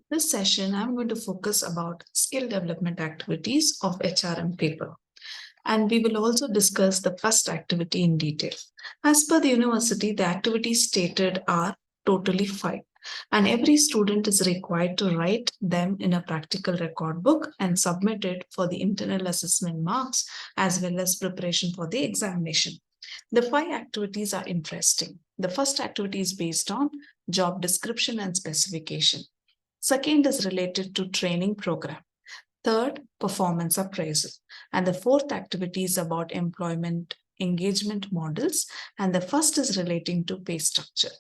This session, I'm going to focus about skill development activities of HRM paper. And we will also discuss the first activity in detail. As per the university, the activities stated are totally 5. And every student is required to write them in a practical record book and submit it for the internal assessment marks as well as preparation for the examination. The 5 activities are interesting. The first activity is based on job description and specification. Second is related to training program. Third, performance appraisal. And the fourth activity is about employment engagement models. And the first is relating to pay structure.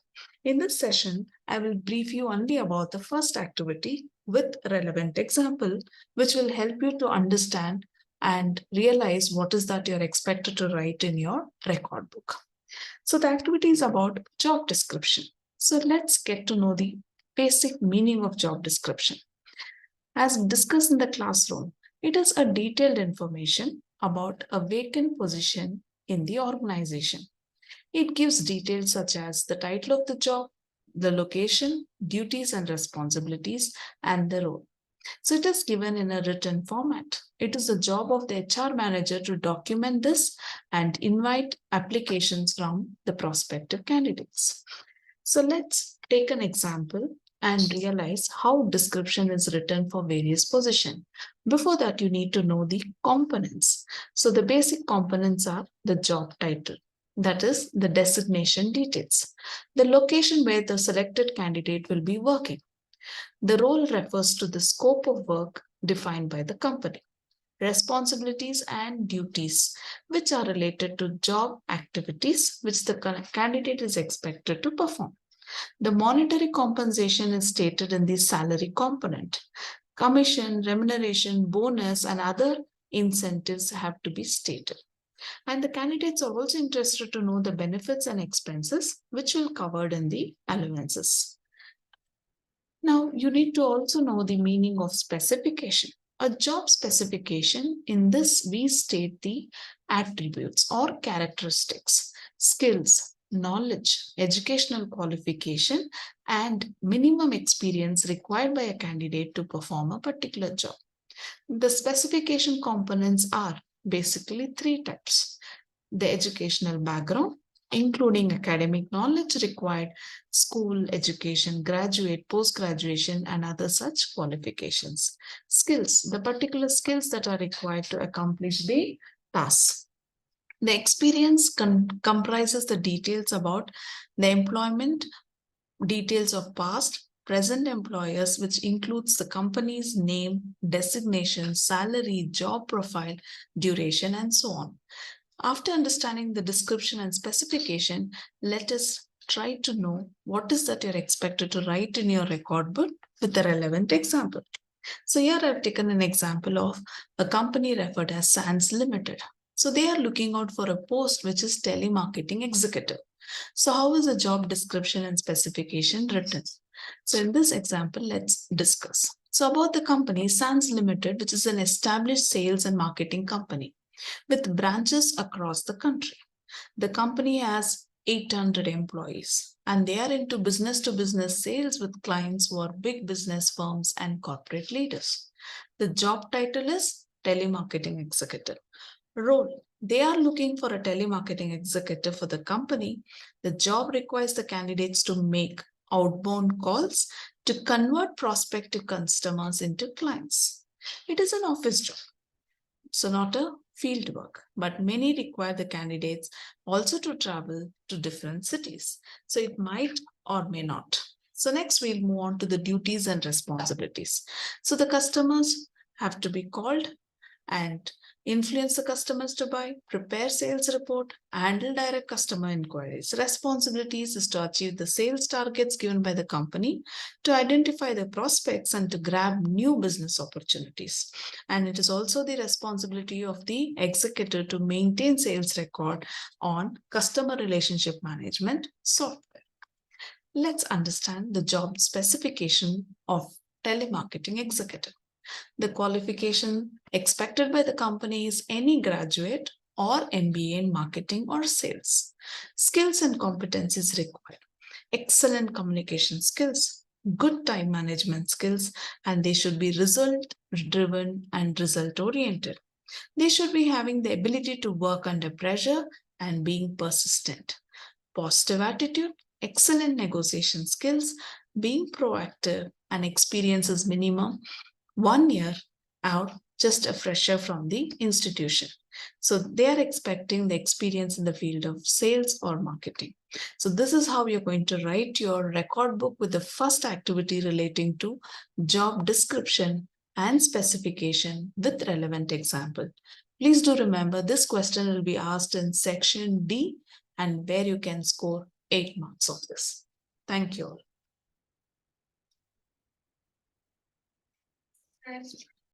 In this session, I will brief you only about the first activity with relevant example, which will help you to understand and realize what is that you're expected to write in your record book. So the activity is about job description. So let's get to know the basic meaning of job description. As discussed in the classroom, it is a detailed information about a vacant position in the organization. It gives details such as the title of the job, the location, duties and responsibilities, and the role. So it is given in a written format. It is the job of the HR manager to document this and invite applications from the prospective candidates. So let's take an example and realize how description is written for various positions. Before that, you need to know the components. So the basic components are the job title, that is the designation details, the location where the selected candidate will be working. The role refers to the scope of work defined by the company. Responsibilities and duties, which are related to job activities which the candidate is expected to perform. The monetary compensation is stated in the salary component. Commission, remuneration, bonus, and other incentives have to be stated. And the candidates are also interested to know the benefits and expenses, which will be covered in the allowances. Now, you need to also know the meaning of specification. A job specification, in this we state the attributes or characteristics, skills, knowledge, educational qualification, and minimum experience required by a candidate to perform a particular job. The specification components are basically 3 types. The educational background, including academic knowledge required, school education, graduate, post-graduation, and other such qualifications. Skills, the particular skills that are required to accomplish the task. The experience comprises the details about the employment, details of past, present employers, which includes the company's name, designation, salary, job profile, duration, and so on. After understanding the description and specification, let us try to know what is that you're expected to write in your record book with the relevant example. So here I've taken an example of a company referred as SANS Limited. So they are looking out for a post which is telemarketing executive. So how is a job description and specification written? So in this example, let's discuss. So about the company SANS Limited, which is an established sales and marketing company with branches across the country. The company has 800 employees and they are into business to business sales with clients who are big business firms and corporate leaders. The job title is telemarketing executive. Role, they are looking for a telemarketing executive for the company. The job requires the candidates to make outbound calls to convert prospective customers into clients. It is an office job, so not a field work, but many require the candidates also to travel to different cities. So it might or may not. So next we'll move on to the duties and responsibilities. So the customers have to be called and influence the customers to buy, prepare sales report, handle direct customer inquiries. Responsibilities is to achieve the sales targets given by the company, to identify the prospects and to grab new business opportunities. And it is also the responsibility of the executive to maintain sales record on customer relationship management software. Let's understand the job specification of telemarketing executive. The qualification expected by the company is any graduate or MBA in marketing or sales. Skills and competencies required. Excellent communication skills, good time management skills, and they should be result driven and result oriented. They should be having the ability to work under pressure and being persistent. Positive attitude, excellent negotiation skills, being proactive, and experience is minimum 1 year out, just a fresher from the institution. So they are expecting the experience in the field of sales or marketing. So this is how you're going to write your record book with the first activity relating to job description and specification with relevant example. Please do remember this question will be asked in section D and where you can score 8 marks of this. Thank you all.